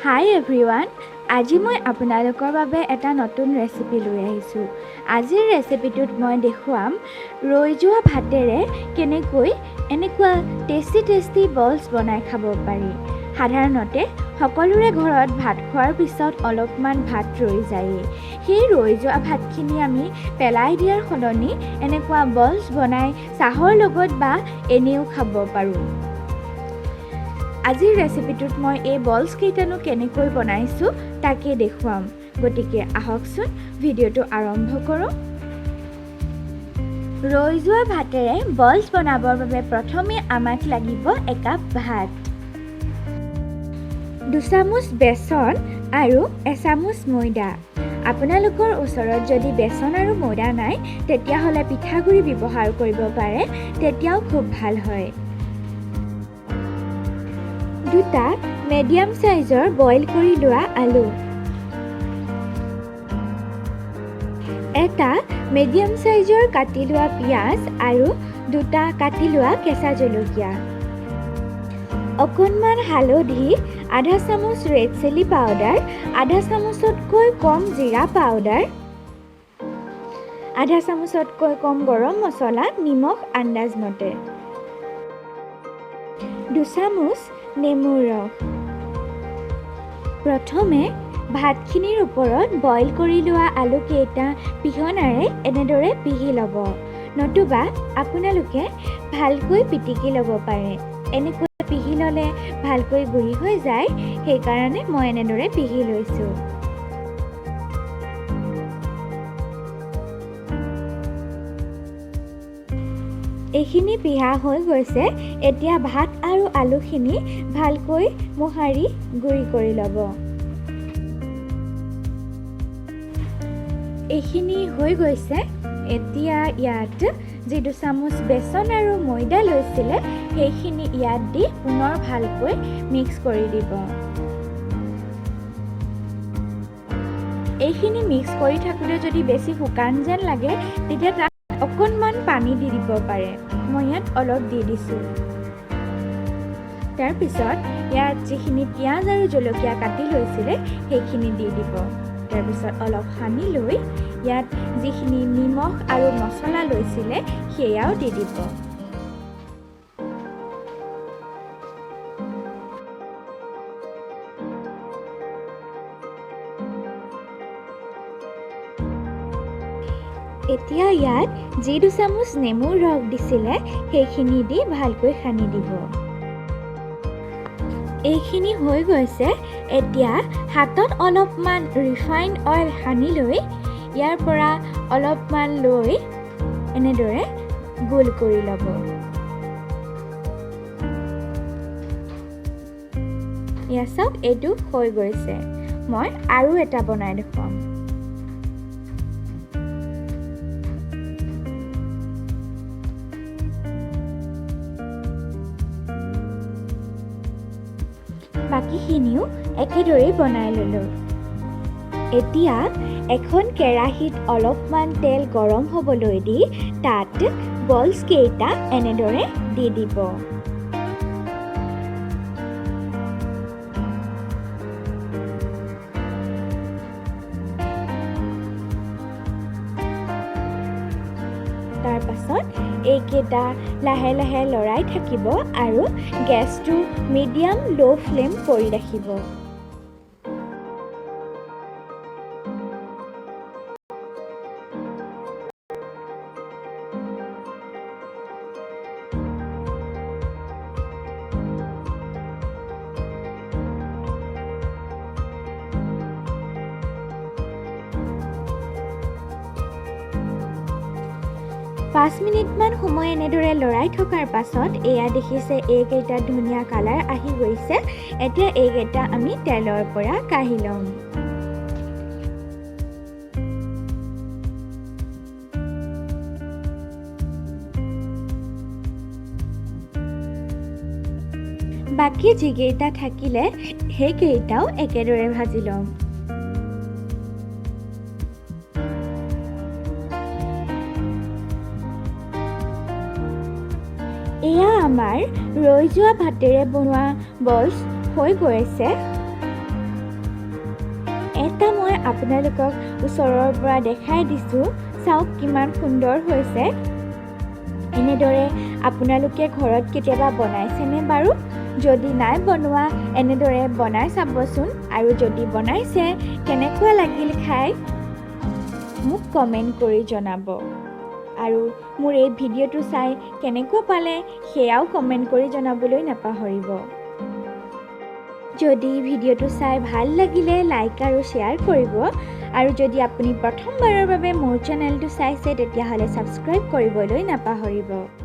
হাই everyone, আজি মই আপোনালোকৰ বাবে এটা নতুন ৰেচিপি লৈ আহিছোঁ। আজিৰ ৰেচিপিটোত মই দেখুৱাম ৰৈ যোৱা ভাতেৰে কেনেকৈ এনেকুৱা টেষ্টি বলছ বনাই খাব পাৰি। সাধাৰণতে সকলোৰে ঘৰত ভাত খোৱাৰ পিছত অলপমান ভাত ৰৈ যায়েই। সেই ৰৈ যোৱা ভাতখিনি আমি পেলাই দিয়াৰ সলনি এনেকুৱা বলছ বনাই চাহৰ লগত বা এনেও খাব পাৰোঁ। আজিৰ ৰেচিপিটোত মই এই বলছ কেইটানো কেনেকৈ বনাইছোঁ তাকে দেখুৱাম। গতিকে আহকচোন ভিডিঅ'টো আৰম্ভ কৰোঁ। ৰৈ যোৱা ভাতেৰে বলছ বনাবৰ বাবে প্ৰথমে আমাক লাগিব একাপ ভাত, 2 চামুচ বেচন আৰু 1 চামুচ ময়দা। আপোনালোকৰ ওচৰত যদি বেচন আৰু ময়দা নাই তেতিয়াহ'লে পিঠাগুড়ি ব্যৱহাৰ কৰিব পাৰে, তেতিয়াও খুব ভাল হয়। 2টা মিডিয়াম সাইজৰ বইল কৰি লোৱা আলু, 1টা মিডিয়াম সাইজৰ কাটি লোৱা পিঁয়াজ আৰু 2টা কাটি লোৱা কেঁচা জলকীয়া, অকণমান হালধি, আধা চামুচ ৰেড চিলি পাউডাৰ, আধা চামুচতকৈ কম জিৰা পাউডাৰ, আধা চামুচতকৈ কম গৰম মছলা, নিমখ আন্দাজ মতে, 2 চামুচ নেমুৰ ৰস। প্ৰথমে ভাতখিনিৰ ওপৰত বইল কৰি লোৱা আলুকেইটা পিহনাৰে এনেদৰে পিহি ল'ব, নতুবা আপোনালোকে ভালকৈ পিটিকি ল'ব পাৰে। এনেকৈ পিহি ল'লে ভালকৈ গুৰি হৈ যায়, সেইকাৰণে মই এনেদৰে পিহি লৈছোঁ। এইখিনি পিহা হৈ গৈছে। এতিয়া ভাত আৰু আলুখিনি ভালকৈ মোহাৰি গুৰি কৰি ল'ব। এইখিনি হৈ গৈছে। এতিয়া ইয়াত যি 2 চামুচ বেচন আৰু ময়দা লৈছিলে সেইখিনি ইয়াত দি পুনৰ ভালকৈ মিক্স কৰি দিব। এইখিনি মিক্স কৰি থাকোঁতে যদি বেছি শুকান যেন লাগে তেতিয়া তাত অকণমান পানী দি দিব পাৰে। মই ইয়াত অলপ দি দিছোঁ। তাৰপিছত ইয়াত যিখিনি পিঁয়াজ আৰু জলকীয়া কাটি লৈছিলে সেইখিনি দি দিব। তাৰপিছত অলপ সানি লৈ ইয়াত যিখিনি নিমখ আৰু মছলা লৈছিলে সেয়াও দি দিব। এতিয়া ইয়াত যি 2 চামুচ নেমুৰ ৰস দিছিলে সেইখিনি দি ভালকৈ সানি দিব। এইখিনি হৈ গৈছে। এতিয়া হাতত অলপমান ৰিফাইণ্ড অইল সানি লৈ ইয়াৰ পৰা অলপমান লৈ এনেদৰে গোল কৰি ল'ব। এয়া চাওক, এইটো হৈ গৈছে। মই আৰু এটা বনাই দেখুৱাম। বাকীখিনিও একেদৰেই বনাই ল'লোঁ। এতিয়া এখন কেৰাহীত অলপমান তেল গৰম হ'বলৈ দি তাত বলছ কেইটা এনেদৰে দি দিব। তাৰ পাছত এইকেইটা লাহে লাহে লৰাই থাকিব আৰু গেছটো মিডিয়াম ল' ফ্লেম কৰি ৰাখিব। পাঁচ মিনিটমান সময় এনেদৰে লৰাই থকাৰ পাছত এয়া দেখিছে এইকেইটা ধুনীয়া কালাৰ আহি গৈছে। এতিয়া এইকেইটা আমি তেলৰ পৰা কাঢ়ি ল'ম। বাকী যিকেইটা থাকিলে সেইকেইটাও একেদৰে ভাজি ল'ম। এয়া আমাৰ ৰৈ যোৱা ভাতেৰে বনোৱা বলছ হৈ গৈছে। এটা মই আপোনালোকক ওচৰৰ পৰা দেখাই দিছোঁ, চাওক কিমান সুন্দৰ হৈছে। এনেদৰে আপোনালোকে ঘৰত কেতিয়াবা বনাইছেনে বাৰু? যদি নাই বনোৱা এনেদৰে বনাই চাবচোন, আৰু যদি বনাইছে কেনেকুৱা লাগিল খাই মোক কমেণ্ট কৰি জনাব। আৰু মোৰ এই ভিডিঅ'টো চাই কেনেকুৱা পালে সেয়াও কমেণ্ট কৰি জনাবলৈ নাপাহৰিব। যদি ভিডিঅ'টো চাই ভাল লাগিলে লাইক আৰু শ্বেয়াৰ কৰিব, আৰু যদি আপুনি প্ৰথমবাৰৰ বাবে মোৰ চেনেলটো চাইছে তেতিয়াহ'লে ছাবস্ক্ৰাইব কৰিবলৈ নাপাহৰিব।